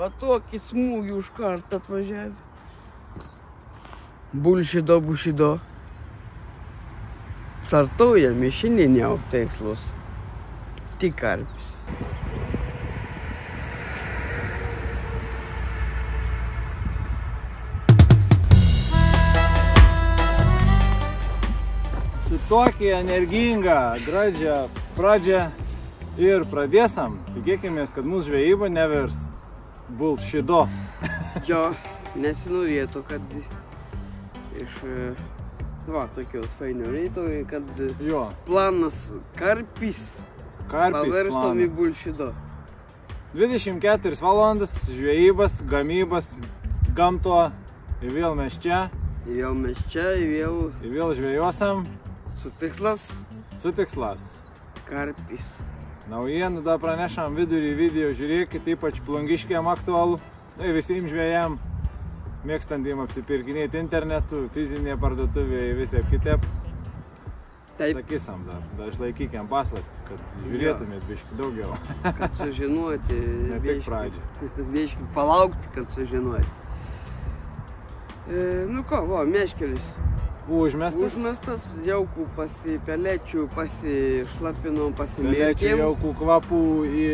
Va tokį smūgį už kartą atvažiavę. Bušido. Startuojame šiandien jau tikslus. Tik karpis. Su tokia energinga, gražia pradžia ir pradėsam. Tikėkimės, kad mūsų žvejyba nevers bullshido. Jo, nesinorėtų, kad iš tokios fainio reito, kad planas karpis paverstom į bullshido. 24 valandas žvejybas, gamybas, gamto, ir vėl mes čia. Ir vėl žvejosam. Su tikslas. Karpis. Naujienų dar pranešam vidurį video, žiūrėkit, ypač plungiškiam aktualu. Tai visiems žvejam, mėgstantiem apsipirkinėti internetu, fizinėje parduotuvėje, visai kitaip. Sakysam dar išlaikykiam paslaptis, kad žiūrėtumėt biškį daugiau. Kad sužinuoti. Ne tik pradžią. Biškį palaukti, kad sužinuoti. Nu ko, meškelis. Užmestas, jaukų pasipelečių, pasišlapinom, pasimėrkėm. Pelečių jaukų kvapų į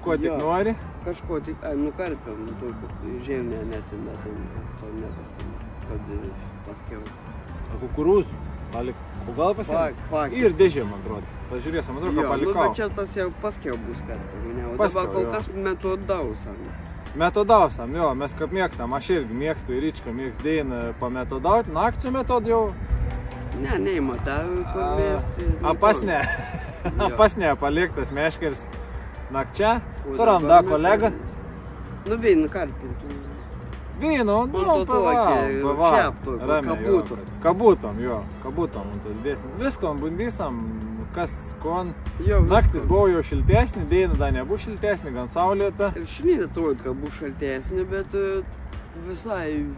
ko tik nori? Kažko tik, nukarpiam, žemė netim, to nepasim, kad paskiau. A kukurūzų? O gal pasim? Ir dėžė, man atrodo. Pažiūrėsim, man atrodo, ką palikau. Nu, bet čia tas jau paskiau bus karpiam. Dabar kol kas metodausam. Metodausam, jo, mes kaip mėgstam, aš irgi mėgstu ir Ryčka mėgst dėjiną pametodauti, nakčių metodų jau. Ne, neįmatavau, kur mėgsti. Apas ne, paliktas meškeris nakčia, turam da kolega. Nu, vynu karpintų. Vynu, kabutom, viskom bundysam, kas kon. Naktis buvo jau šiltesnė, dėjiną dar nebus šiltesnė, gan saulėta. Ir šiandien atrodo, kad bus šaltesnė, bet visai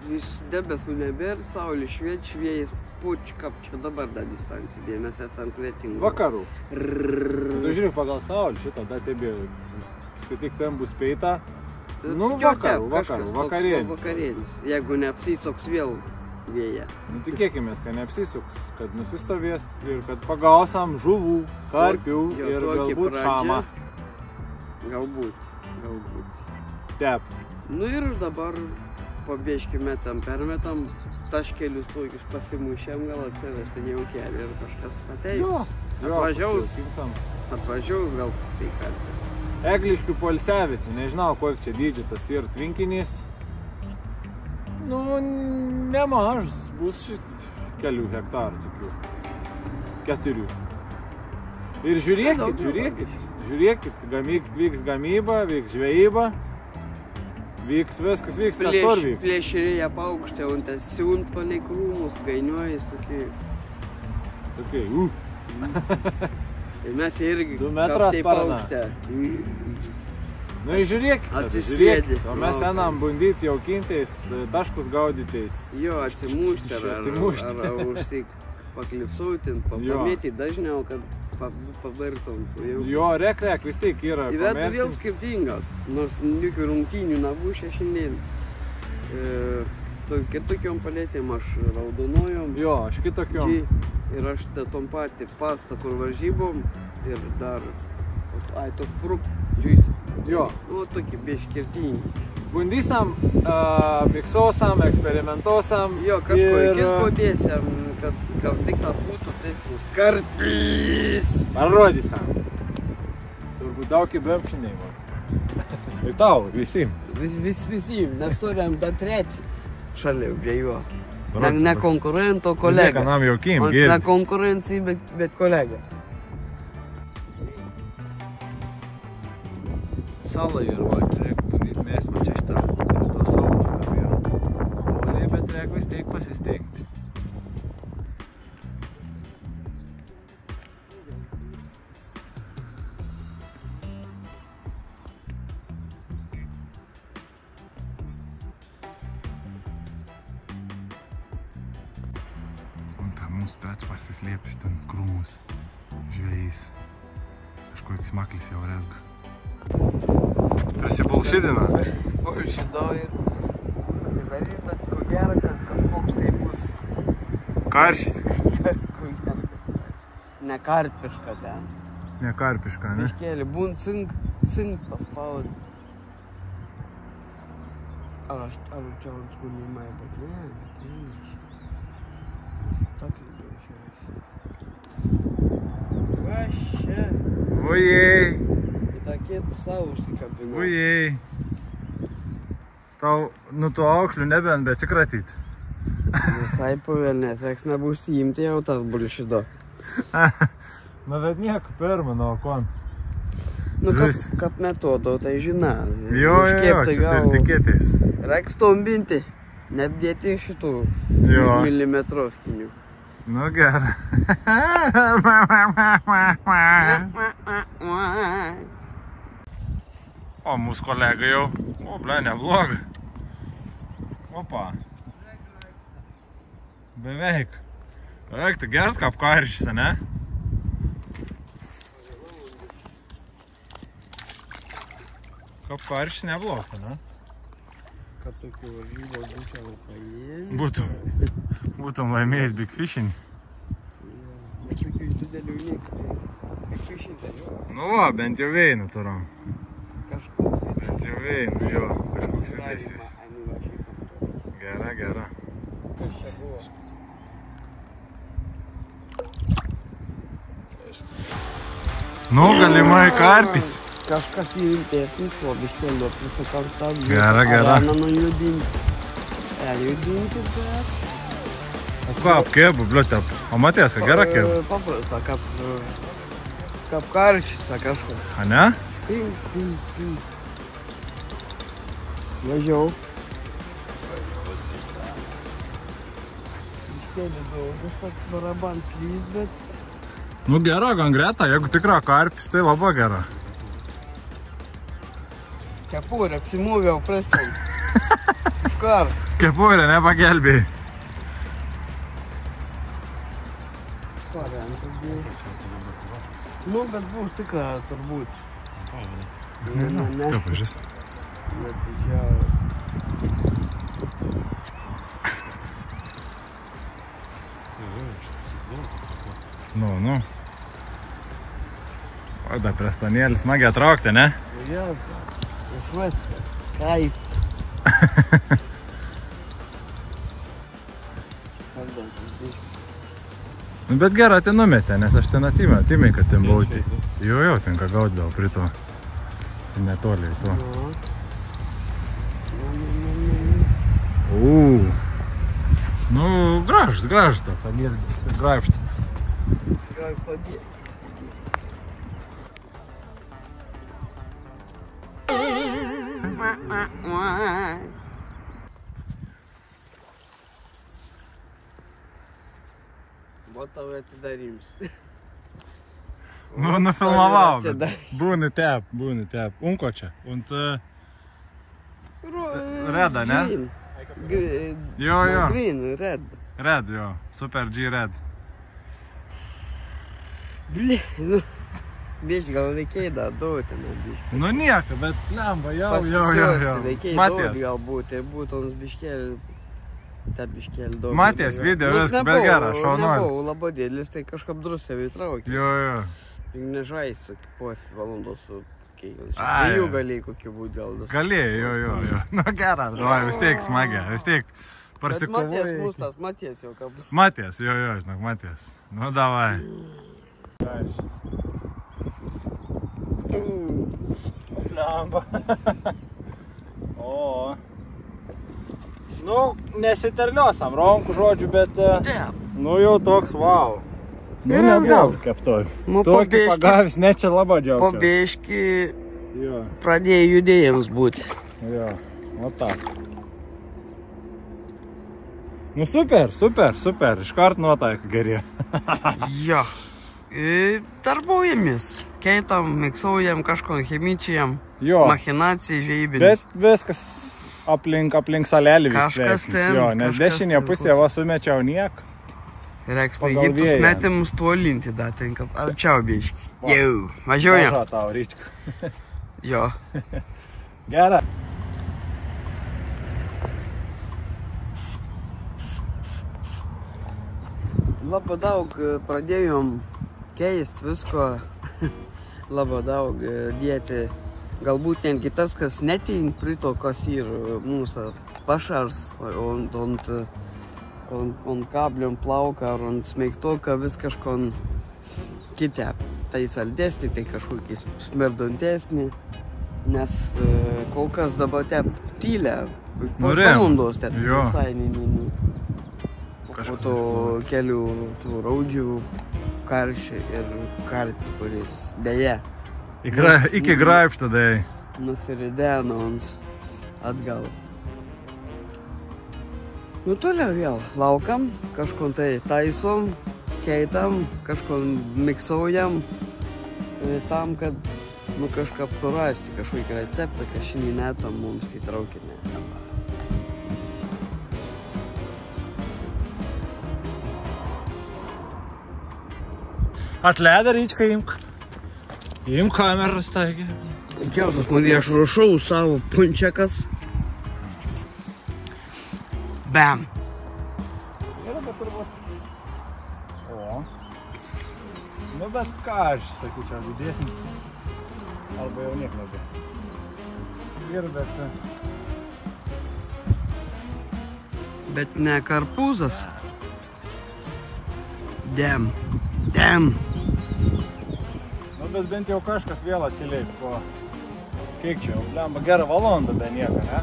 vis debesų nebėr, saulė šviejas puč, kaip čia dabar dar distancija, mes esam kretingų. Vakarų. Tu žiūrėk pagal saulį šitą, dar tebė, tik ten bus peita. Nu, vakarėnis. Jeigu neapsisuks vėl vėja. Nu, tikėkimės, kad neapsisuks, kad nusistovės ir kad pagausam žuvų, karpių ir galbūt šamą. Galbūt. Tep. Nu ir dabar pabėškį permetam, taškelius tokius pasimušėm, gal atsivesti nejaukelį ir kažkas ateis. Atvažiaus gal tai karpį. Egliškių poilsiavietė, nežinau, kokia čia dydžio tas ir tvinkinys. Nu, nemažas, bus kelių hektarų tokių, 4. Ir žiūrėkit, vyks gamyba, vyks žvejyba, vyks viskas, vyks kas tor vyks. Plėširėje paukštė, o tas siunt palei krūmus, gainiuojas tokie. Ir mes irgi 2 metras paukštę. Nu, žiūrėkit, o mes einam bandyti jaukintais, taškus gaudytais. Jo, atsimušti ar užsik paklipsauti, pamėti dažniau, kad pabartom. Jo, rek, vis tiek yra komercinis. Bet vėl skirtingas, nors jokių rungtynių nabušė šiandien. Kitokiom palėtėm aš raudonojom. Jo, aš kitokiom. Ir aš tom patį pastą, kur varžybom ir dar, toks fruk, žiūrėsi. Jo. Nu, tokį beškirtinį. Bandysam, miksosam, eksperimentosam. Jo, kažko dėsiam, kad tik tą būtų tikslus. Karpis! Parodysam. Turbūt daug įbėmšiniai, man. Ir tau, visim. Visim, nes turim dar trečią šalia prie jo. Ne konkurento, kolega. Kanam jaukim, ne konkurencijai, bet kolega. salą ir va, reik bandyt mėst va čia šitą prie tos salos kabėjo. Toliai, bet reik vis tiek pasisteigti. Mūsų trečias pasislėpis ten krūmus žvejais. Kažkokis maklis jau rezga. Tarsi bulšidina. Bulšidau ir daryt, bet ko gero, kad kažkoks tai bus. Karšys. Ne karpiška ten. Ne karpiška, ne? Biškėlį, būn cink paspaud. Ar čia užgūnimai, bet ne. Kas čia? Ojei. Į tą kietų savo užsikabinau. Ojei. Tau, nu tu aukšlių nebent, bet atsikratyti. Visai pavelnės, reiks nebūsijimti jau tas bulšido. Na, bet nieko per, manau, kon. Nu, kap metodau, tai žina. Jo, čia ir tikėtis. Reiks tombinti, nebdėti šitų milimetrovkinių. Nu, gera. O, mūsų kolega jau. O, ble, nebloga. Opa. Beveik. Beveik, tai geras kaip karšys, ne? Kaip karšys neblogas, ne? Kad tokių varžybų būčiau paėmė. Būtum laimėjęs Big Fishing. Bet tokių didelių niks. Big Fishing tai jo. Nu va, bent jau veinu turam. Kažkoks. Bent jau veinu, jo. Kažkoks įdėsis. Gera, gera. Kas čia buvo? Nu, galimai karpis. Kažkas įrimtesnis, o biškėlio prisikartą. Gera, gera. Areną nujudinti. Perjudinti, bet... O ką, apkėbu, bliutep? O matės, kad gera kėbu? Paprasta, kap karšysa kažkas. A ne? Pim. Važiau. Biškėlį daug, kažkas barabans lys, bet... Nu gera, gan greta, jeigu tikra karpis, tai labai gera. Kepurė, apsimūviau prestum. Iš kar. Kepurė, nepagelbėjai. Variantas buvo. Nu, bet bus tikra, turbūt. Ne. Kaip pažiūrės? Bet didžiausias. Nu. O, da prestanėlis smagiai atraukti, ne? Yes. Išvesi. Kaif. Nu, bet gerą ten numetė, nes aš ten atsimėjau, kad ten buvau. Jo, ten ką gaudavo prie to. Netoliai to. Nu, gražus toks, gražus. Gal padėti. Вот tau atidaryms. Nu, nufilmavau, bet būni tep. Unko čia? Unt... Reda, ne? Jo. Green, red. Red, jo. Super G red. Bli, nu. Biški, gal reikėjo dar duoti, ne biški. Nu nieko, bet lemba, jau. Pasisiuosti, reikėjo duoti galbūt, ir būtų uns biškėlį, ta biškėlį duoti. Matės video, viskas, bet gera, šaunuolis. Nebuvau labai didelis, tai kažkaip drusėviai traukė. Jo. Nežaisiu po valandos su keikiančiu. Dviejų galėjai kokiu būti gal. Galėjai, jo. Nu gera, vis tiek smagia, vis tiek parsikovojai. Bet Matės mūstas, Matės jau kap. Matės, jo, žinok, Matės. Nu, davai. Lemba. O. Nu, nesiterliosam rankų žodžių, bet... Nu, jau toks, wow. Nu, net gal keptoj. Tokį pagavęs, ne čia labai džiaugiau. Po biški pradėjo judėjams būti. Jo, o tak. Nu super, iškart nuotaika gerė. Jo, darbuojamės, keitam, miksuojam kažko chemičiam, machinacijai, žvejybinės. Bet viskas aplink salelį kažkas ten, nes dešinė pusė va sumečiau niek. Reiks mėgintus metimus tuolinti, da, tenka arčiau biškį. Jau, važiuojam. Važo tau, Ryčka. Jo. Gerą. Labai daug pradėjom keist visko, labai daug dėti. Galbūt netgi tas, kas netink prito, kas yra mūsų pašars, ant kablio, ant plauką ar ant smeigtuką, vis kažkon kitą. Tai saldesnį, tai kažkokį smerdontesnį, nes kol kas dabar tep tylę, po valandos tep visai po to kelių tų raudžių, karšių ir karpių, kuris dėja iki graibšto dėja nusirideno atgal. Nu toliau vėl laukam, kažko tai taisom, keitam, kažko miksaujam, tam, kad kažką surasti, kažkokį receptą, kažinį netom mums įtraukinę. Atleidę, Ryčka, imk kameras, taigi. Džiaugas, man aš rušau savo punčiakas. Bam. O. Nu, bet ką aš sakyčiau, didesnis. Arba jau niek nebė. Ir bet ne karpūzas. Dem. Nu, bet bent jau kažkas vėl atsiliai po... Kiek čia jau, blemba, gerą valandą be nieko, ne?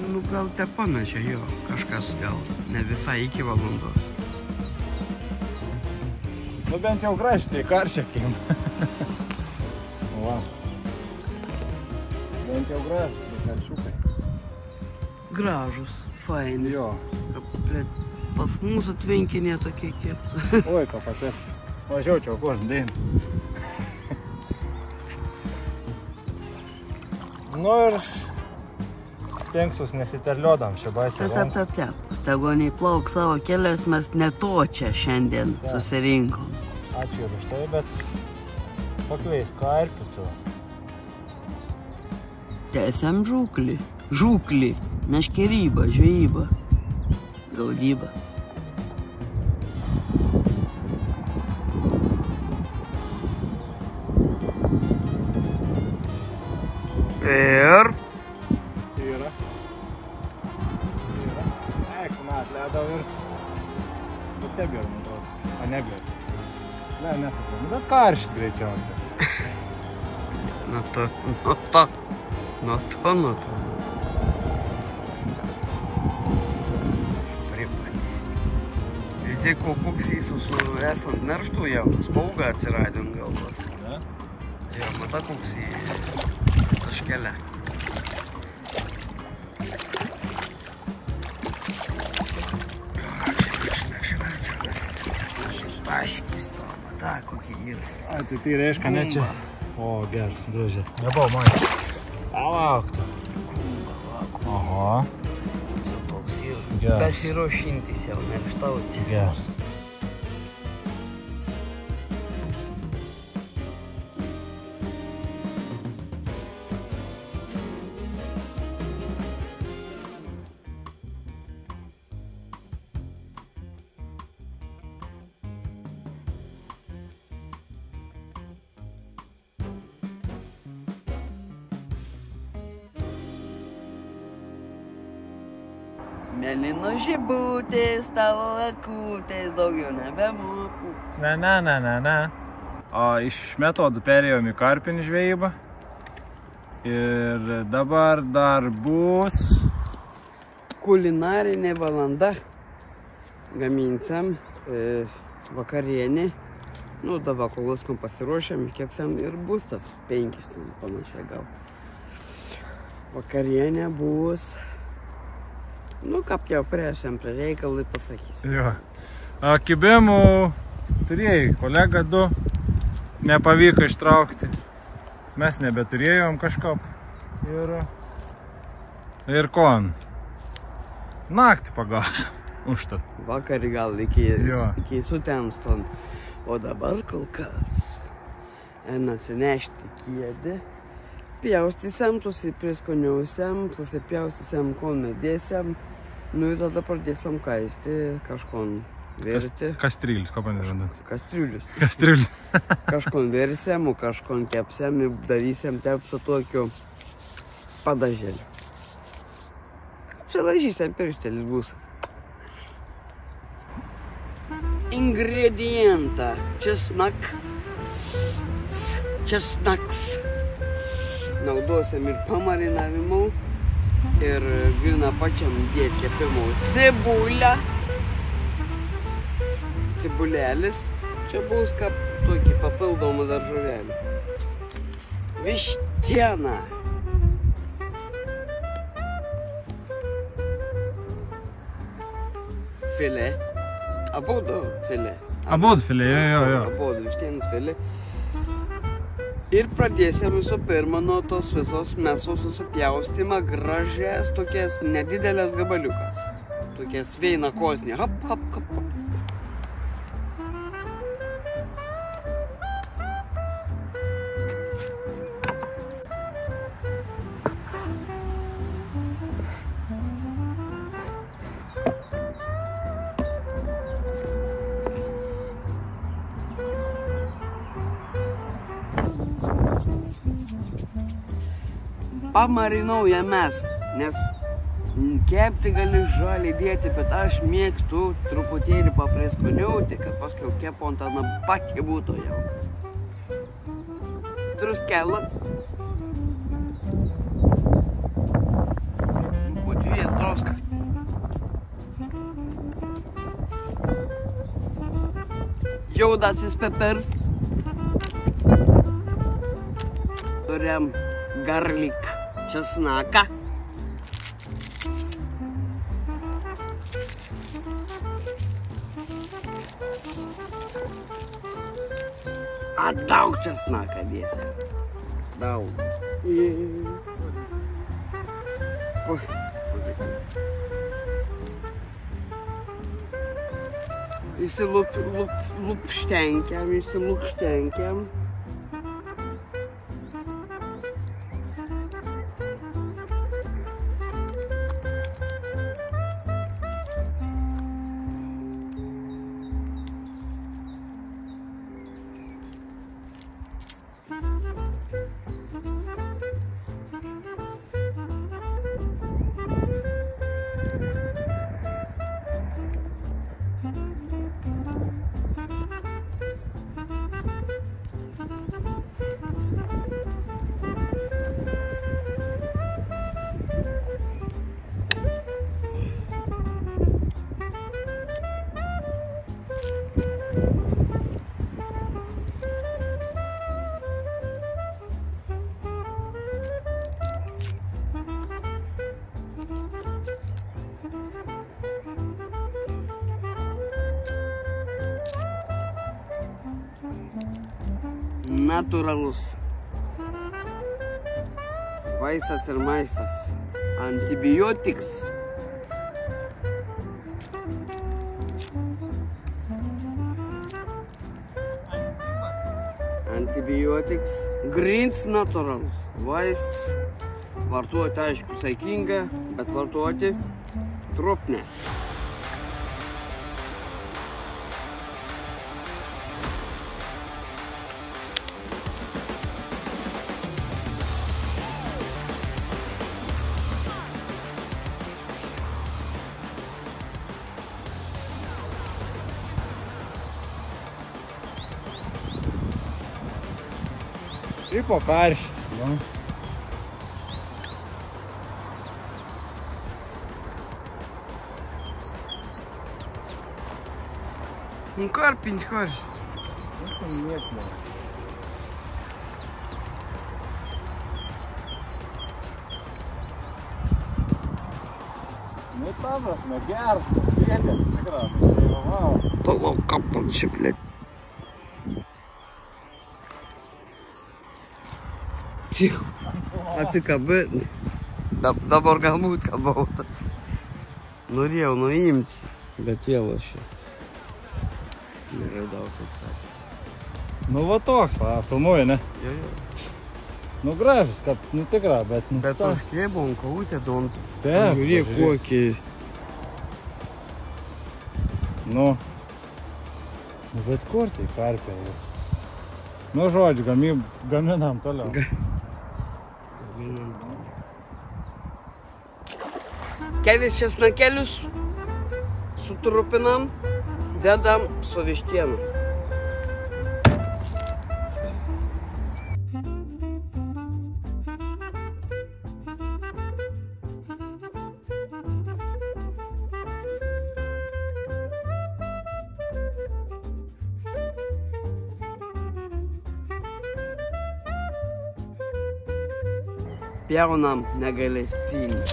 Nu, gal te panašia, jo, kažkas gal ne visai iki valandos. Nu, bent jau gražiai karšiakim. Va. Bent jau gražiai karšiukai. Gražus, faini. Jo. Pas mūsų tvenkinė tokie kiek. Oi, ką patės. Važiaučiau, kur dėin. Nu ir stengsiuos nesiterliodam čia baisiai. Taip. Tegu neįplauk savo kelias, mes ne to čia šiandien susirinkom. Ačiū ir už tai, bet pakveis karpių tu. Tęsiam žūklį, meškerybą, žvejybą, gaudybą. Ir? Yra. Eik, atleidau ir... Bet nebėr, man atrodo. A, nebėr. Ne, nesakau. Bet karštis greičiausiai. Nuo to. Pripatė. Vis tiek koks su esant nerštų jau spauga atsiradė ant galvos. Ne? Jo, mata koks taškelė. Taškis to, mata kokį yra. Ai, tai reiškia ne čia. O, geras, gražiai. Nebau, man. Palauk tu. Oho. Čia toks yra. Besiruošintis jau, nerštauti. Geras. Mėlyno žibutės, tavo akutės, daugiau nebemoku. Ne. Iš metodų perėjom į karpinį žvejybą. Ir dabar dar bus... Kulinarinė valanda. Gaminsim vakarienį. Nu, dabar kol viską pasiruošėm, kepsiam ir bus tas 5 ten panašiai gal. Vakarienė bus. Nu, kaip jau priešėm prie reikalai pasakysiu. Jo. Kibimų turėjai, kolega 2, nepavyko ištraukti. Mes nebeturėjom kažkap. Ir kon. Naktį pagausim. Užtat. Vakarį gal iki sutemstant. O dabar kol kas atsinešti kėdę, pjaustysiam, susipriskoniausiam, susipjaustysiam, kon medėsiam, nu ir tada pradėsim kaisti, kažkon verti. Kastriulis, ko panėžandas? Kastriulis. Kažkon versiam, o kažkon kepsiam ir darysiam tepsą tokiu padažėliu. Apsilaižysiam pirštelis bus. Ingredientą česnaks naudosim ir pamarinavimui, ir grina pačiam dėti kepimui cibulę, cibulėlis, čia bus kaip tokį papildomą daržovelį, vištieną, filė. Abudu filė. Abudu filė, jo. Abudu vištienos filė. Ir pradėsim visų pirma nuo tos visos mėsos susipjaustymą gražias, tokias nedidelės gabaliukas. Tokias sveina kosnė. Hop, hop, hop, hop. Pamarinau ją mes, nes kepti gali žaliai dėti, bet aš mėgstu truputėlį paprieskoniauti, kad paskui kepant tada pati būtų jau. Druskelą. Būtuvės druską. Juodasis pepers. Turim garlic. Česnaką. Daug česnaką dėsim. Daug. Įsilukštenkiam. Natūralus vaistas ir maistas. Antibiotiks. Antibiotiks. Greens natūralus. Vaistas. Vartoti, aišku, saikinga, bet vartoti trupne. Tipo karštis. Nu, karpiņš karš. ten nieks. Nu, ta prasme, geras, prietės, tikras. Wow. Palauk, kapam čia, blėt. Tихо. Atsikabint. Dabar galbūt kabautas. Norėjau nuimti, bet vėl aš neradau fiksacijos. Nu va toks, filmuoja, ne? Jo. Nu gražus, kad, nu tikra, bet... Nu, bet užkėbom, kautė dontų. Taip, žiūrėk, kokį. Nu, bet kur tai karpė? Nu, žodžiu, gaminam toliau. Kelis česnakelius sutrupinam, dedam su vištienu. Pjaunam negailestingai.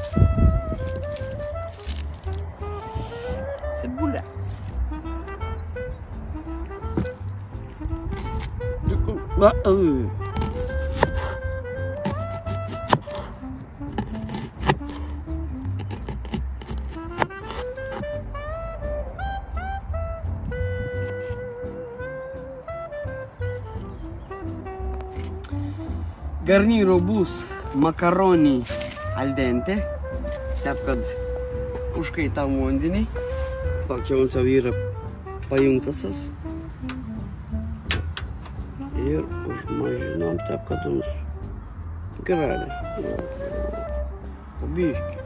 Cibulė. Garnyro bus makaroniai al dente, taip kad užkaitam vandenį. Čia mums jau yra pajungtasas. Ir užmažinom taip, kad mums gerai. Pabiški.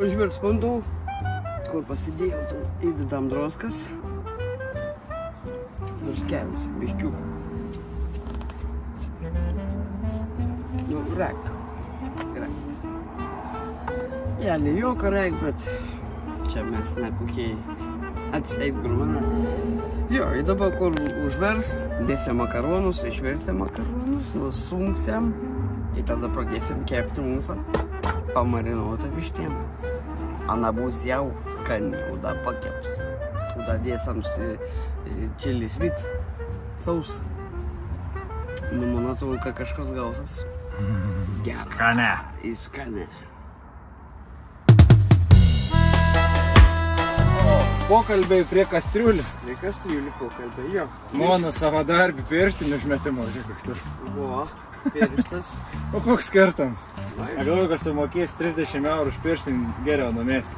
Užvirs vanduo, kur pasidėjau, įdedam droskas. Druskelis, biškiuką. Nu, rek. Jėlį joką rek, bet čia mes nekokiai atseit grūna. Jo, ir dabar kur užvers, dėsim makaronus, išversim makaronus, nusunksim ir tada pradėsim kepti mūsų pamarinuotą vištieną. Ana bus jau skani, tada pakeps. Tada dėsim čili svit, sausą. Nu, man atrodo, kad kažkas gausas. Skane. Skane. Pokalbiai prie kastriulių. Prie kastriulių pokalbiai, jo. Mano savadarbį pirštinių išmetimo, žiūrėk tur. Buvo, pirštas. O koks skirtams? Aš galvoju, kad sumokės 30 eurų už pirštinį geriau numės.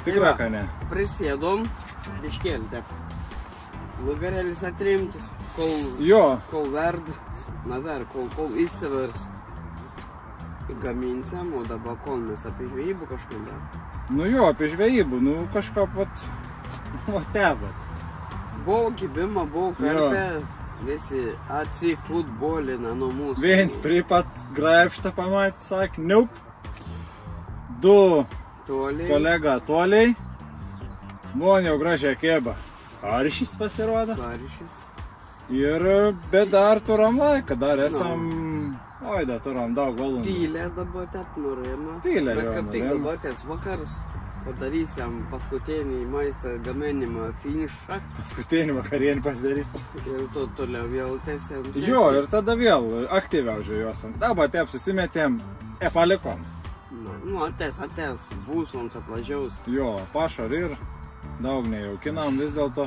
Tikra, ką ne? Prisėdom, biškėlį taip. Nugarėlis atrimti, kol verd, na dar, kol įsivers. Gaminsim, o dabar kol mes apie žvejybų kažką dar. Nu jo, apie žvejybų, nu kažką pat, tebat. Buvo kibima, buvo karpė, visi atsifutbolina nuo mūsų. Viens pripat graibštą pamatė, sakė, niup. Du kolega toliai. Man jau gražią kėbą. Karšys pasirodo. Karšys. Ir bet dar turam laiką, dar esam... Oi, dar turam daug valandų. Tylė dabar taip norėjama. Tylė, bet jo, kaip tik dabar ties vakars padarysim paskutinį maistą gaminimą finišą. Paskutinį vakarienį pasidarysim. Ir to toliau vėl tęsim sesiją. Jo, ir tada vėl aktyviau žvejosim. Dabar taip susimetėm, palikom. Nu, ates, būsons atvažiaus. Jo, pašar ir daug nejaukinam vis dėlto.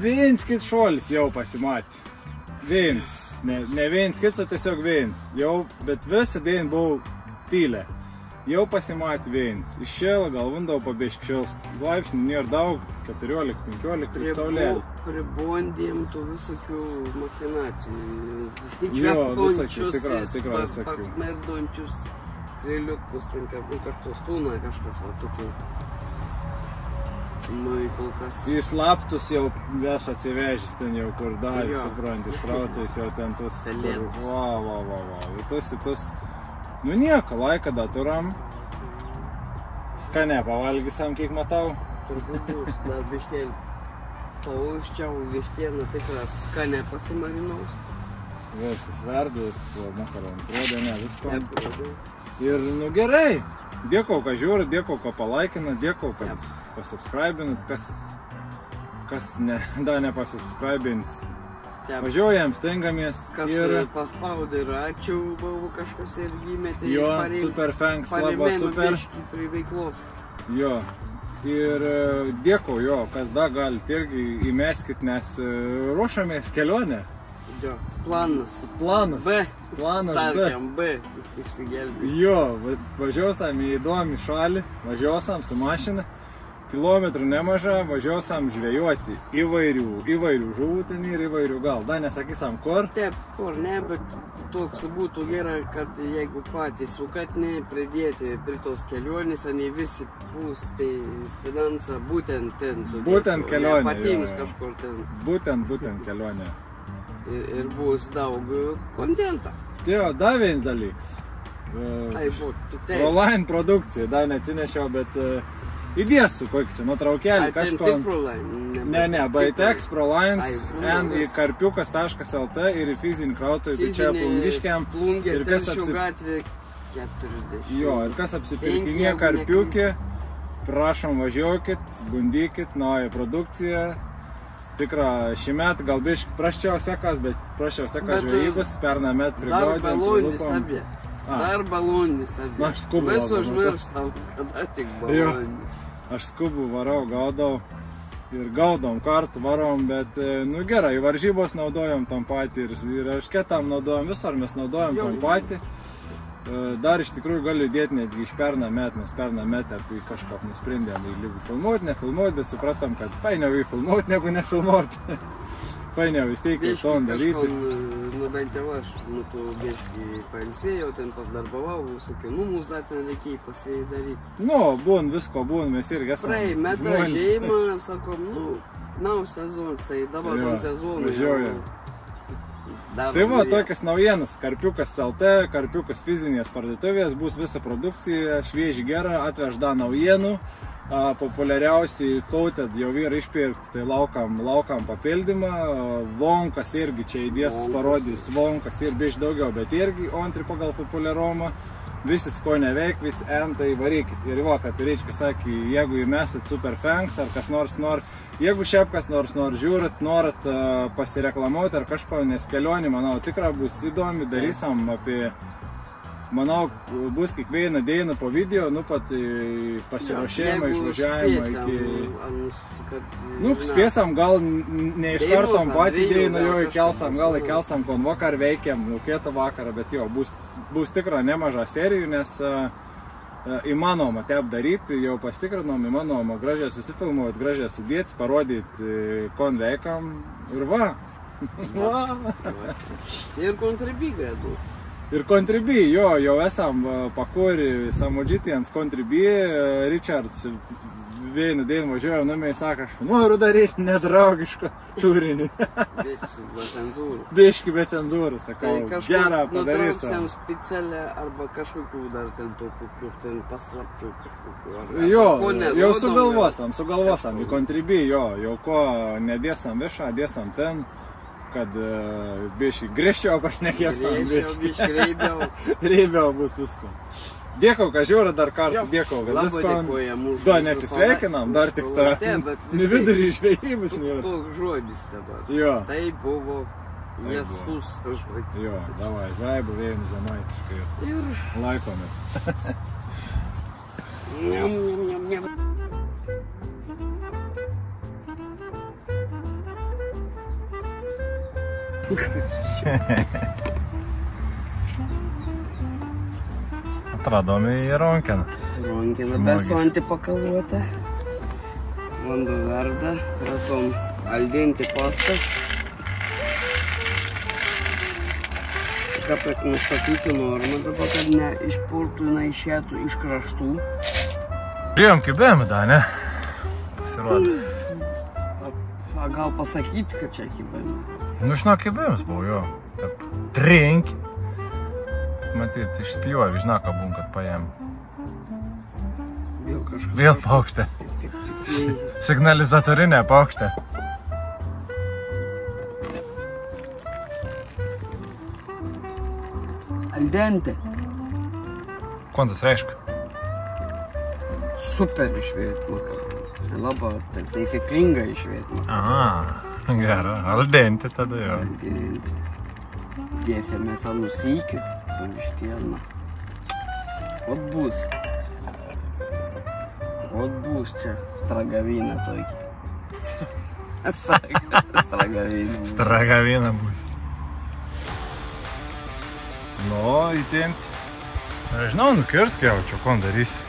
Viens kit šuolis jau pasimatė. Viens. Ne viens kits, o tiesiog viens. Jau, bet visą dieną buvau tylė. Jau pasimatė viens. Iššėlą, galvindavau pabieškšėls. Laipsnių nėra daug, 14-15, kaip saulėlį. Pribondėm tų visokių machinacijų. Jo, visokių, tikrai visokių. Pasmerdončius, kriliukus, kažkas tūna, kažkas va tokių. Nu, į kol kas. Į slaptus jau ves atsivežęs ten jau kur davė, supranti, išprautais jau ten tus. Tus. Nu nieko, laiką da turam. Skane pavalgysam, kiek matau. Turbūt bus, dar biškėlį. Pauščiau vištieną tikrą skanę pasimarinaus. Viskas verda, viskas makaronas rodė, ne, visko. Ir, nu gerai, dėkau, kad žiūri, dėkau, kad palaikinat, dėkau, kad pasubscribinat, kas dar nepasubscribins. Važiuojam, stengiamės. Kas paspaudė ir ačiū, buvo kažkas irgi įmetė. Jo, super thanks, labai super. Prie veiklos. Jo, ir dėkau, jo, kas dar galite irgi įmeskit, nes ruošiamės kelionę. Jo, planas. Planas B. Starkiam B, išsigelbė. Jo, važiuosam į įdomį šalį, važiuosam su mašina. Kilometrų nemaža, važiuosam žvejoti įvairių žuvų ten ir įvairių gal. Dar nesakysam kur? Taip, kur ne, bet toks būtų gerai, kad jeigu patys sukatiniai pridėti prie tos kelionės, ane visi bus tai finansą būtent ten sudėti. Būtent kelionė. Patims kažkur ten. Būtent kelionė. Ir bus daug kontentą. Jo, dar vienas dalyks. Proline produkcija, dar neatsinešiau, bet įdėsiu kokį čia nutraukėlį kažko. Tik Proline? Ne, Baitex, Prolines, į karpiukas.lt ir į fizinį krautuvį, tai čia Plungiškiam. Plungė, Telšių gatvė 40. Jo, ir kas apsipirkinė karpiukį, prašom važiuokit, bundykit, naują produkciją. Tikra, šį metą gal biškai prasčiau sekas, bet prasčiau sekas žvejybos, perną metą prigaudėm. Dar balondis tabė. Dar balondis tabė. Aš skubu. Visu užmirštam, kada tik balondis. Aš skubu varau, gaudau ir gaudom kartu varom, bet, nu gerai, varžybos naudojom tom patį ir ašketam naudojom, visur mes naudojom tom patį. Dar iš tikrųjų galiu dėti netgi iš perną metą, nes perną metą kažką nusprendėm į lygų filmuoti, nefilmuoti, bet supratom, kad fainiau į filmuoti negu nefilmuoti. Fainiau vis tiek į ton daryti. Nu bent jau aš, tu biškai pailsėjau, ten pasdarbavau, visokių numus dar ten reikėjo pasidaryti. Nu, visko būn, mes irgi esame žmonės. Metą žeimą, sakom, nau sezonas, tai dabar ton sezonų. Tai va, tokias naujienas, Karpiukas LT, Karpiukas fizinės parduotuvės, bus visa produkcija, švieži gera, atveš dar naujienų, populiariausiai Coated jau yra išpirkti, tai laukam papildymą, Vonkas irgi čia įdės parodys, Vonkas ir biš daugiau, bet irgi antri pagal populiarumą, visi ko neveik, visi entai varykit. Ir va, kad Reička sakė, jeigu jūs esat super thanks ar kas nors jeigu šiaip kas nors žiūrit, norit pasireklamuoti ar kažko, nes kelionė, manau, tikrai bus įdomi, darysim apie, manau, bus kiekvieną dieną po video, nu pat pasiruošėjimą, išvažiavimą iki... Nu, spėsam, gal ne iš kartom patį dieną jau įkelsam, kon vakar veikiam, kitą vakarą, bet jo, bus tikrai nemaža serijų, nes įmanoma taip daryti, jau pastikrinom, įmanoma gražiai susifilmuoti, gražiai sudėti, parodyti, kon veikam ir va. Ir kontribį greitų. Ir kontribį, jo, jau esam pakori samodžitijans kontribį, Richards vieną dieną važiuoja, numiai sako, aš noriu daryti nedraugišką turinį. Biški be cenzūrų, sakau, gerą padarysim. Nutrauksim specialią arba kažkokių dar ten tokių, ten paslaptų kažkokių. Jo, jau sugalvosim į kontribį, jau ko nedėsam viešą, dėsam ten, kad biški griežčiau pašnekėsim. Biški reibiau bus visko. Dėkau, kad žiūri dar kartą, dėkau, kad visko. Da, neatsisveikinam, dar tik tą vidurį žvejybus nėra. Toks žodis dabar. Jo. Tai buvo Jėzus žodis. Jo, davai, žaibu vėjim žemaitiškai ir laikomės. Atradome į Ronkiną. Ronkiną besantį pakavuotą. Vanduo verda, ratom aldinti pastą. Ką nustatyti normą dabar, kad neišpurtų, neišėtų iš kraštų. Priėjom kibėm, da, ne? Pasirodė. Gal pasakyti, kad čia kibėm? Nu, žinok, kibėms buvo, jo. Taip, trenki. Matyt, išspjovė, žinok, ką būm, kad paėm. Vėl paukštė. Signalizatorinė paukštė. Al dente. Ko tas reiškia? Super išvirt makaronai. Labai taisyklinga išvirt makaronai. Aha, gerai. Al dente tada jau. Al dente. Dėsime ant nusykių su vištiena. Ot bus čia stragavina tokį. Stragavina. Stragavina bus. Nu, įtint. Nežinau, nukirsk jau, čia kon darys.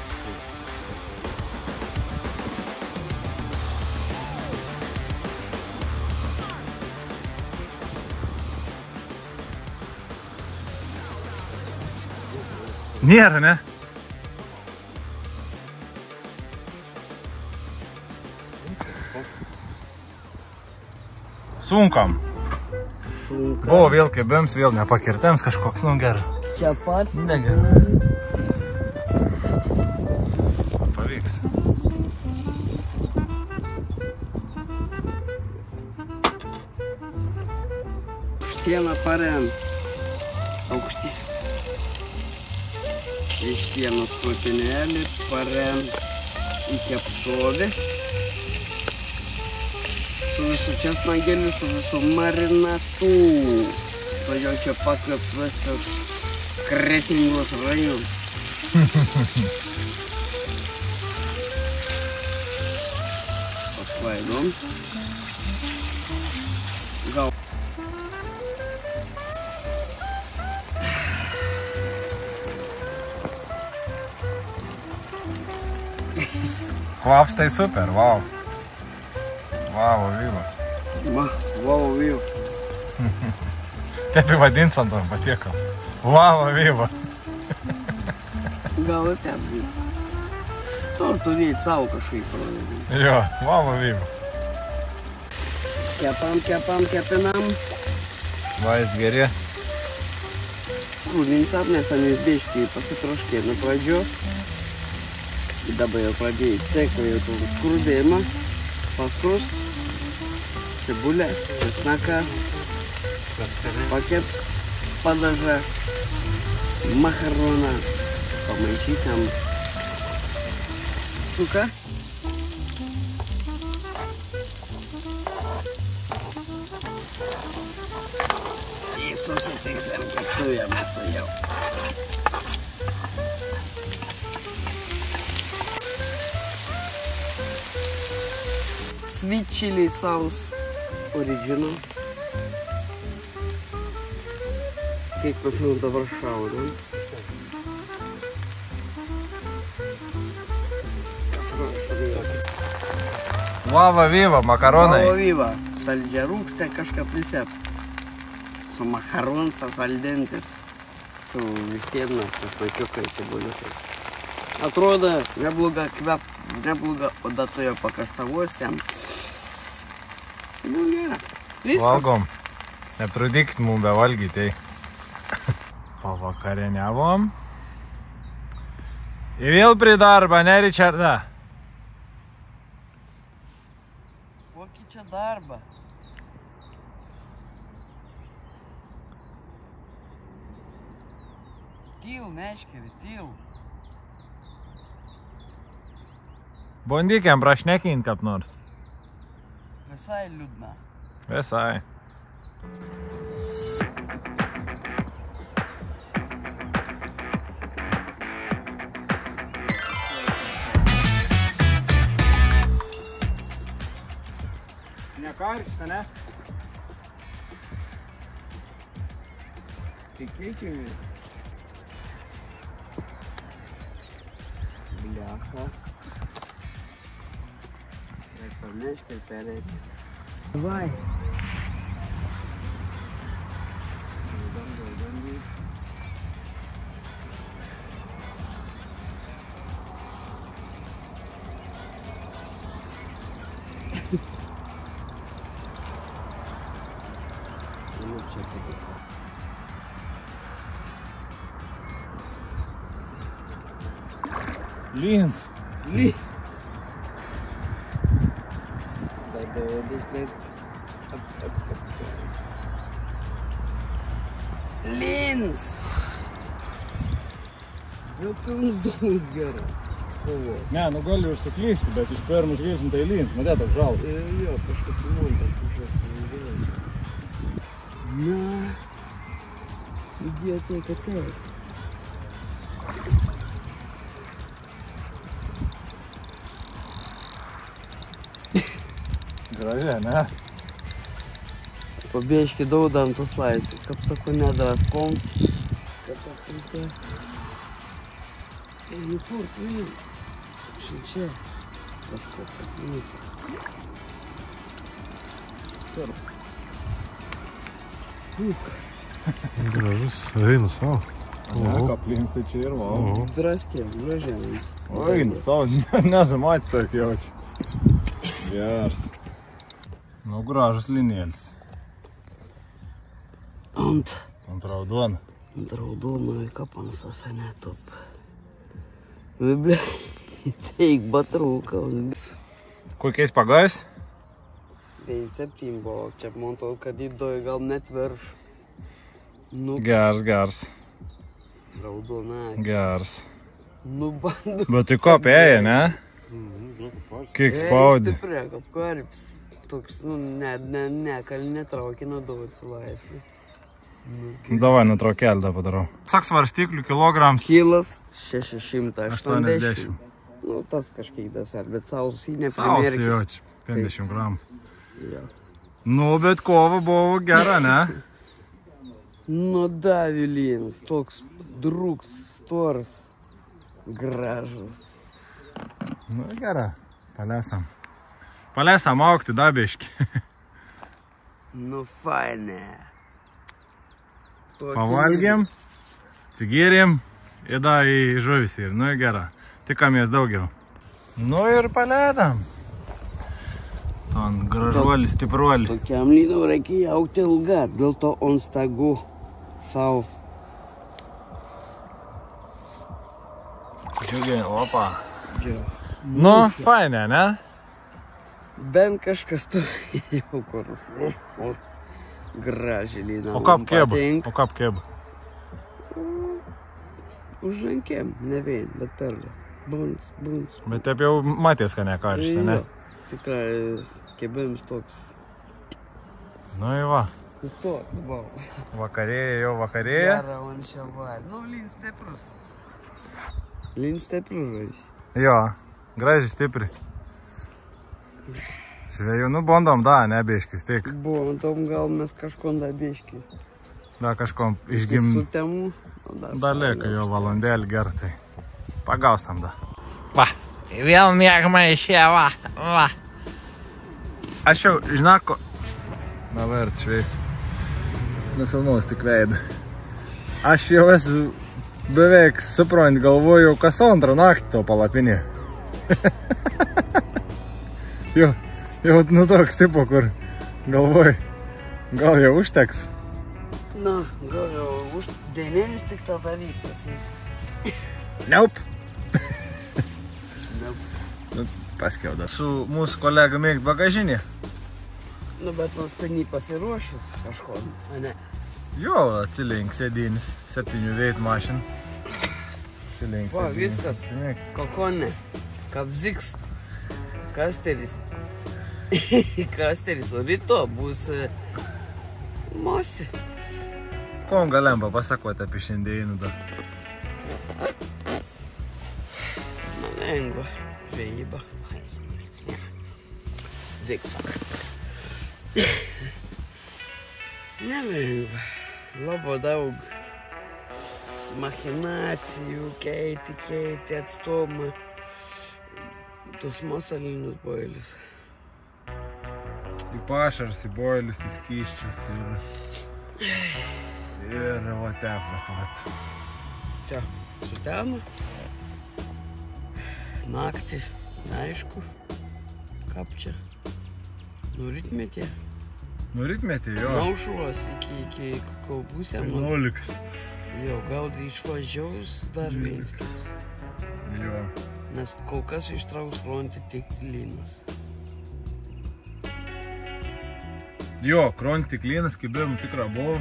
Nėra, ne? Sunkam. Buvo vėl kebėms, vėl nepakirtėms kažkoks, nu gerai. Čia pat? Negerai. Pavyks. Vištieną parem. Aukšti. Vištienos krūtinėlį parem į keptuvę. Su visų česnagėliu, su visų marinatu. Todėl čia pakvips visas Kretingos rajonas. Pasklaidom. Gal. Kvaps tai super, wow. Vavo vyvo. Vavo vyvo. Taip įvadins ant to patiekal. Vavo vyvo. Gal ir taip vyvo. Tu turėjai savo kažkaip pradėti. Jo, vavo vyvo. Kepinam. Vais geri. Skrūdins apnesamės biškiai pasitroškėme pradžios. Ir dabar jau pradėjai teko jau tokį skrūdėjimą. Paskrus. Cibulę, česnaką, pakeps, padažą, makaroną, pamaišytam. Suka. Ir susitiksam keptuvėje mes jau. Sweet chili sauce. Original. Kiek pas mus dabar šaudam. Vava vyva, makaronai. Vava vyva. Saldžia rūgštė kažką prisep. Su makaronsa al dentes. Su vištiena, česnakiukais, cibuliukais. Atrodo, nebloga oda toje pakaštavosiam. Nu, gerai. Viskas. Valgom. Netrudykit mum be valgyti. Pavakarieniavom. Ir vėl prie darbą, ne, Richarda? Kokį čia darbą? Tyl, meškeris, tyl. Bandykiam prašnekint kaip nors. Visai liūdna. Visai. Nekaršta, ne? Tikėkime. Bляха. Meškė perėti. Vai. Lins. Lins. Vėl pilnas daug gerai. Spalvos. Ne, nu gali ir suklysti, bet iš pirmų žvilgsnių tai lyns, matėt toks žalas. Jo, kažkaip montas kažkas. Na, idėja tai, kad taip. Gražiai, ne? Побежки daudam tos laisvės, kaip sako, nedraskom. Kad apiltė. Nu kur, tu šičia. Kažko paklysi. Tarp. Gražus Reinas, o. Ne, kaplins tai čia ir vau. Draskė, gražiai. Reinas, o, nezamatys tokį jaučiu. Geras. Nu, gražus linėlis. Ant raudono. Ant raudono į kapansas, ne top. Bля, teik batrūka. Kokiais pagais? 9-7 buvo, čia man to, kad įdoj gal net virš. Nu, Gers. raudona. Gers. Nu, bandu. Bet tai kopėja, ne? Kiek spaudi? Stipria, kaip karpis. Toks, nu, kal netraukia nuo daug atsilaisvė. Davai, nutraukėlį dar padarau. Sak svarstyklių kilograms. Kilas 680. 80. Nu, tas kažkiek dasver, bet sausį Sausi neprimerkis. jaučiu, 50 gramų. Jo. Nu, bet kova buvo gera, ne? Nu, Davilins, toks drūks, storas, gražus. Nu, gera. Palesam. Palesam aukti dabiški. Nu, fainė. Pavalgėm, atsigėrėm ir dar į žuvis ir, nu, gera. Tikamės daugiau. Nu ir paleidam. Ton gražuolį, stipruolį. Tokiam lynam reikia aukti ilga, dėl to on stagų savo. Džiugiai, opa. Nu, fainė, ne? Bent kažkas tu jau kur. Gražiai lynam. O kap keb? Užlenkėm, ne vien, bet perlė. Buns. Bet taip jau matės, kad nekaršta, ne? Tikrai kebėms toks. Nu į va. To, va. Vakarėja, jau vakarėja. Gera, man čia valė. Nu, lyn stiprus. Lyn stiprus žodis. Jo, gražiai stipri. Žvėjų, nu bandom, da, nebėškis, tik. Buvom, tom gal mes kažkom da biški. Da, kažkom išgim... Su temu. Da lieka jo valandėlį gertai. Pagausam da. Va, vėl mėgama išė, va. Aš jau, žinako... Na, vart šveis. Nufilmaus tik veidą. Aš jau esu beveik, suprant, galvoju, kas antrą naktį to palapinė. Jau, nu toks tipo, kur galvoju, gal jau užteks. Na, gal jau dienėlis tik to darytas. Neup. Paskiauda. Su mūsų kolega mėgt bagažinė. Nu, bet nors tai nepasiruošęs kažko, a ne? Jo, atsilink sėdinis, 7 veitų mašin. Atsilink Va, sėdinis. viskas. Atsimėgt. Kokonė, kapziks, kasteris. Kasteris, o ryto bus mosė. Kom galim papasakoti apie šiandieną dar? Man lengva, žvejyba. Zigzag. Nelengva, labai daug machinacijų, keiti atstumą, tus masalinius boilius. Į pašars, į boilius, į skyščius ir vat. Čia, sutema, naktį, neaišku, kap čia, nuritmetė. Nuritmetė, jo. Naušuos iki kaubusę. 11. Jo, gal išvažiaus dar viens kits. Jo. Nes kol kas ištrauks fronte tik lynas. Jo, kronti klynas, kibim tikra buvo.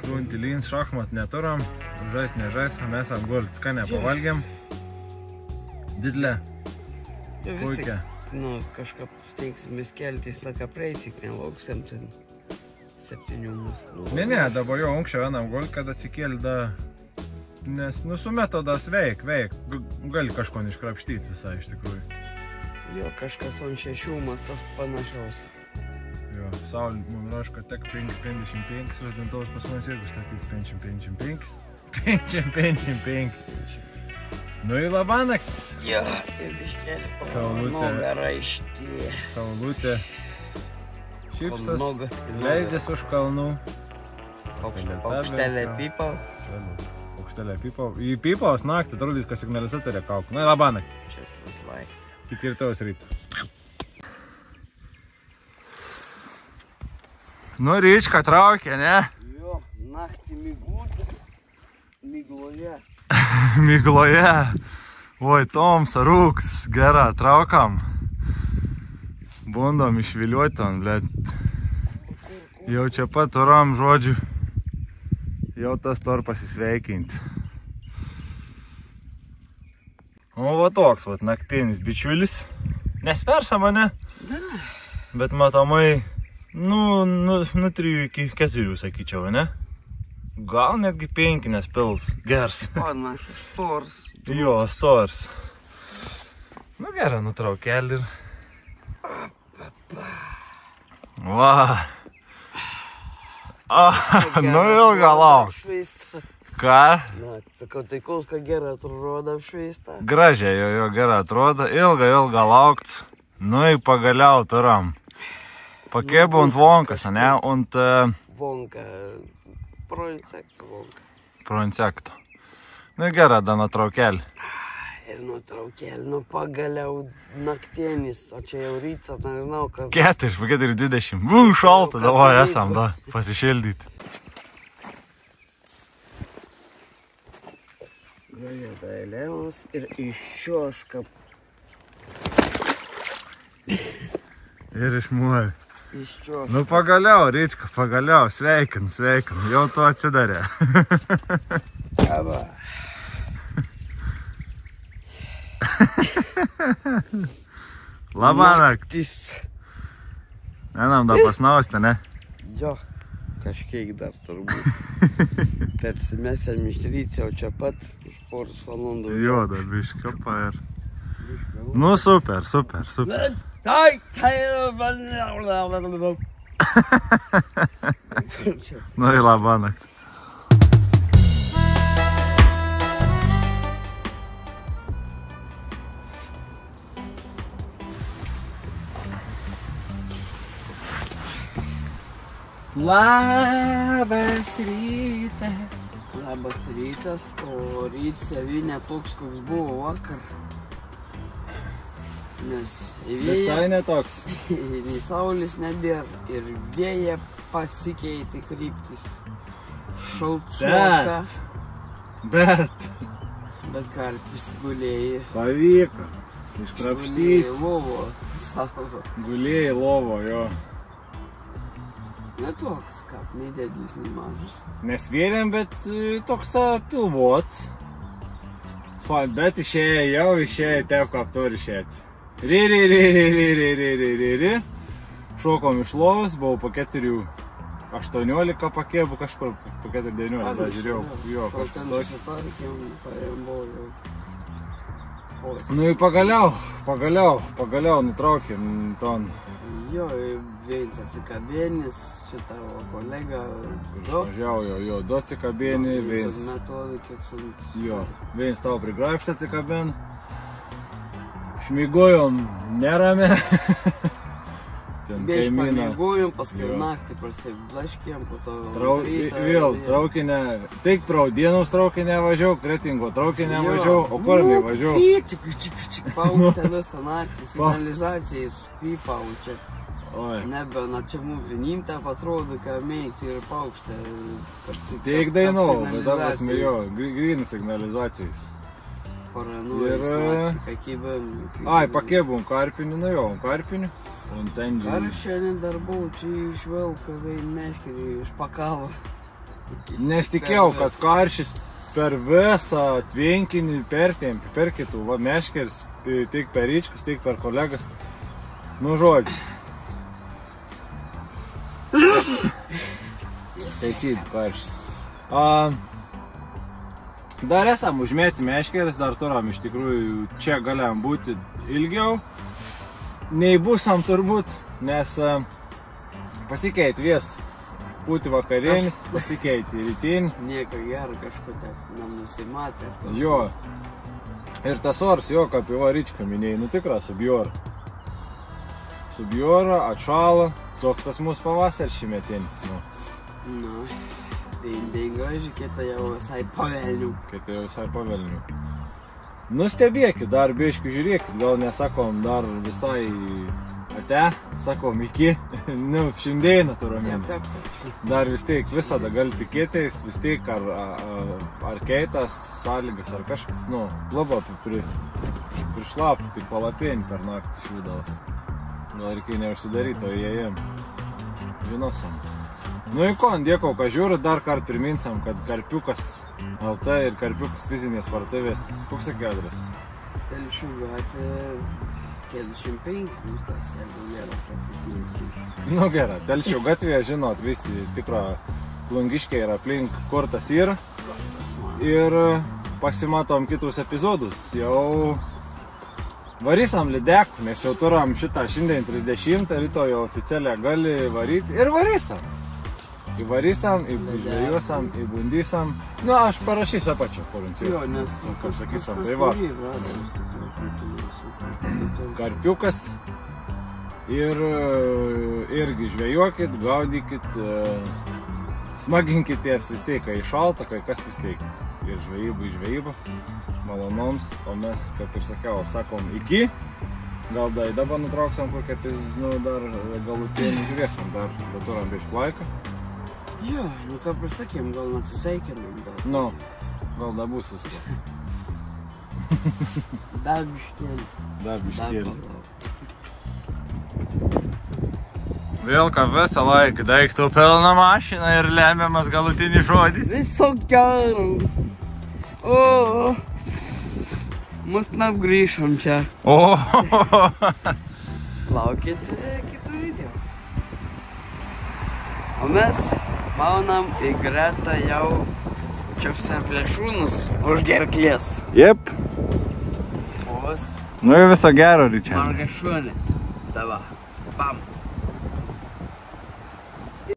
Kronti lyns, šachmat neturam. Žais, nežais, mes apgolt skanę pavalgėm. Didelė. Puikia. Nu, kažką teiksimės keltis, laka preicik, nelauksim ten 7 mūsų. Ne, dabar jau anksčiau vienam golt, kad atsikėlė da... Nes, nu, su metodas veik. Gali kažko neiškrapštyti visai, iš tikrųjų. Jo, kažkas on šešiumas, tas panašaus. Jo, Saulė, man raška, tek 5,55, uždantaus pas man irgi statyti 5,55. Nu į labanaktis. Jo, ir iškėlė. Saulutė. Nogara išties. Saulutė. Šipsas, leidės už kalnų. Paukštelė pipau. Paukštelė pipau. Į pipaus naktį atrodys, kad signalizatorė kauk. Nu į labanaktis. Čia vis laik. Tik ir taus ryto. Nu, Ryčka traukė, ne? Jo, naktį migloje. Migloje. Oi, Tomsa, rūks, gera, traukam. Bandom išviliuoti on, blėt. Jau čia pat turam, žodžiu. Jau tas tor pasisveikinti. O va toks, va, naktinis bičiulis. Nespersa mane. Bet matomai, nu 3 iki 4, sakyčiau, ne? Gal netgi 5, nes pils gers. Panašas, stors. Jo, stors. Nu gerai, nutraukėlį ir... Va. Nu ilgą laukt. Ką? Na, sakau, tai kolska gerai atrodo apšveista. Gražiai, jo gerai atrodo. Ilgą laukt. Nu ir pagaliau turam. Pakėbau ant vonkas, ne? Ant... Vonka. Pro insektų vonka. Pro insektų. Nu gerai, da nutraukėlį. Ir nutraukėlį, nu pagaliau naktienis, o čia jau rytas, nežinau kas... 4:20. Šalta, davai esam, da, pasišildyti. Gražiai, tai lėvus ir iššioška. Ir išmuoju. Iššioška. Nu pagaliau, Ryčka, pagaliau, sveikin, jau tu atsidarė. Aba. Labanaktis. Einam da pasnausti, ne? Jo, kažkiek dar turbūt. Persimesėm iš ryčio, čia pat už poros valandų. Jo, da biškiapa ir... Nu super. Nu į labanakti. Labas rytas, o rytas ne toks, koks buvo vakar. Nes Visai netoks. nei saulis nebėra ir vėja pasikeitė kryptis. Šaltsuoka. Bet Karpis gulėjai. pavyko. Iškrapštyti. Gulėjai lovo savo. Gulėjai lovo, jo. Netoks, kad nei dėdlis, nei mažas. Nesvėrėm, bet toks pilvots. Bet išėjo taip, kaip turi išėti. Ri. Šokom iš lovos, buvau po 4:18 pakėbų kažkur, po 4:19, žiūrėjau. Jo, kažkas tokį. Nu ir pagaliau nutraukėm ton. Jo, viens atsikabėnis, čia tavo kolega. Važiavo jo, du atsikabėni, viens. Jo, viens tavo prigraipštą atsikabėn. Šmygojom nerame. Bėž pamėgojom, paskui naktį prasiblaškėm, po to vėl traukinę, tik pro dienos traukinę važiau, Kretingo traukinę važiau, o kur nevažiau. Čik, paukštė visą naktį, signalizacijas pipau čia. Nebe, na čia mums vienim taip atrodo, kad mėgti ir paukštė. Tik dainau, bet dabar jo, gryn signalizacijas. Paranojas, pakėbėm. Ai, pakėbėm karpinį, nu jo, karpinį. Ar šiandien dar buvau, čia išvelka vein meškerį, išpakavo. Nesitikėjau, kad karšis per visą tvenkinį pertempį, per kitų, va, meškeris, tiek per ryčkus, tiek per kolegas. Nu, žodžiu. Teisybė, karšis. Dar esam užmėti meškeris, dar turam iš tikrųjų čia galėjom būti ilgiau. Nei busam turbūt, nes pasikeitė vies būti vakarienis, pasikeitė rytinį. Nieko gero kažko taip, nenusimatė. Jo. Ir tas oras, jo, kaip jau ryčką minėjai, nu tikra, subjora. Subjora, atšala, toks tas mūsų pavasar šimetinis. Nu, indingo, kita jau visai pavelnių. Kita jau visai pavelnių. Nustebėkit, dar biškių žiūrėkit, gal nesakom dar visai ate, sakom iki, nu, šiandieną turim. Dar vis tiek visada gali tikėtis, vis tiek ar keitas, sąlygas, ar kažkas, nu, labai prišlapų, tik palapėnį per naktį iš vidaus. Gal reikia neužsidaryti, o jėjim. Žinosim. Nu į ko, dėkau, kad žiūrit, dar kart priminsam, kad Karpiukas LT ir Karpiukas fizinės parduotuvės. Koks sakė adresas? Telšių gatvė 45, tas jeigu gera, kad Nu gera, Telšių gatvėje, žinot, visi tikro plungiškiai yra aplink, kur tas yra. Ir pasimatom kitus epizodus. Jau varysam lydekų, nes jau turam šitą šiandien 30, rytoj jau oficialiai gali varyti ir varysam. Įvarysam, įžvėjusam, įbundysam. Nu, aš parašysiu apačią, porincijų. Jo, nes... Kaip sakysim, tai va. Karpiukas. Ir irgi žvėjuokit, gaudykit, smaginkitės vis tiek, kai šalta, kai kas vis tiek. Ir žvėjyba, malonoms, o mes, kaip ir sakiau, sakom iki. Gal dabar nutrauksim kokią, tai, nu, dar galutinį žiūrėsim, dar turam biškį laiką. Jo, nu kaip ir sakėm, gal atsisveikinam, bet... Nu, gal da bus visko. Dar biškėlį. Dar biškėlį. Vėl ką visą laiką daiktų pilna mašina ir lemiamas galutinis žodis. Viso gero. O, mus grįžom čia. O, Laukit kitų video. O mes maunam į gretą jau čiapsia plėšrūnus už gerklės. Jep. O vis Nu ir viso gero, Ričia. margašuonis. Dava. Bam.